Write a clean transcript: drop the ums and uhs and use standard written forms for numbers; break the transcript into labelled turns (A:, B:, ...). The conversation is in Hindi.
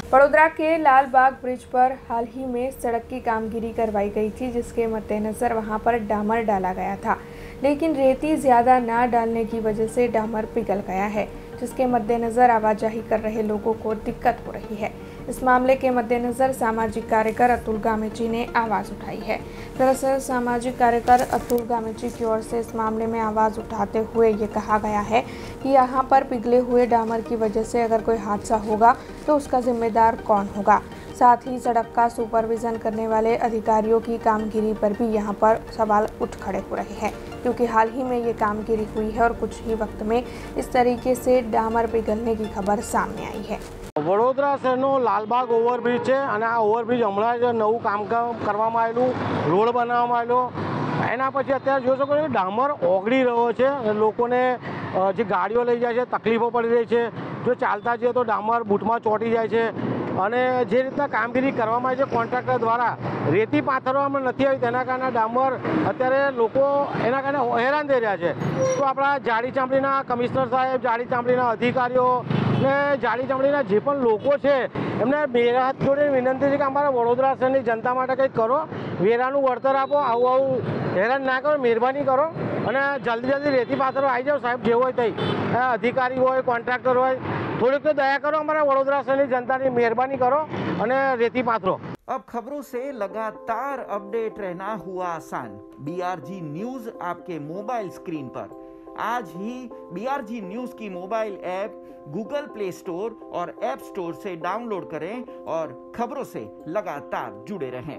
A: वडोदरा के लाल बाग ब्रिज पर हाल ही में सड़क की कामगिरी करवाई गई थी, जिसके मद्देनजर वहां पर डामर डाला गया था, लेकिन रेती ज्यादा न डालने की वजह से डामर पिघल गया है, जिसके मद्देनजर आवाजाही कर रहे लोगों को दिक्कत हो रही है। इस मामले के मद्देनजर सामाजिक कार्यकर अतुल गामेची ने आवाज़ उठाई है। दरअसल सामाजिक कार्यकर अतुल गामेची की ओर से इस मामले में आवाज़ उठाते हुए ये कहा गया है कि यहाँ पर पिघले हुए डामर की वजह से अगर कोई हादसा होगा तो उसका जिम्मेदार कौन होगा। साथ ही सड़क का सुपरविजन करने वाले अधिकारियों की कामगिरी पर भी यहाँ पर सवाल उठ खड़े हो रहे हैं, क्योंकि हाल ही में ये कामगिरी हुई है और कुछ ही वक्त में इस तरीके से डामर पिघलने की खबर सामने आई है।
B: वडोदरा शहरનો લાલબાગ ઓવરબ્રિજ છે અને આ ઓવરબ્રિજ હમણાં જ નવું કામ કરવામાં આવેલું, રોડ બનાવવામાં આવેલો। એના પછી અત્યારે જોઈ શકો છો ડામર ઓગળી રહ્યો છે, લોકોને જે ગાડીઓ લઈ જાય છે તકલીફો પડી રહી છે। જો ચાલતા જઈએ તો ડામર બૂટમાં ચોંટી જાય છે અને જે રીતના કામગીરી કરવામાં આવી છે કોન્ટ્રાક્ટર દ્વારા રેતી પાથરવામાં નથી આવી, તેના કારણે ડામર અત્યારે લોકો એના કારણે હેરાન થઈ રહ્યા છે। તો આપણા જાડી ચામડીના કમિશનર સાહેબ, જાડી ચામડીના અધિકારીઓ ને જાડી ચામડીના જે પણ લોકો છે એમને બે હાથ જોડે વિનંતી છે કે અમારા વડોદરા શહેરની જનતા માટે કંઈક કરો, વેરાનું વળતર આપો, આવું હેરાન ના કરો, મહેરબાની કરો અને જલ્દી રેતી પાથરો આવી જાઓ સાહેબ, જે હોય તે અધિકારી હોય, કોન્ટ્રાક્ટર હોય, થોડીક તો दया करो, हमारा वडोदरा शहर की जनता की मेहरबानी करो और रेती पाथरो।
C: अब खबरों से लगातार अपडेट रहना हुआ आसान। BRG न्यूज आपके मोबाइल स्क्रीन पर। आज ही BRG न्यूज की mobile app Google play store और ऐप स्टोर से डाउनलोड करें और खबरों से लगातार जुड़े रहें।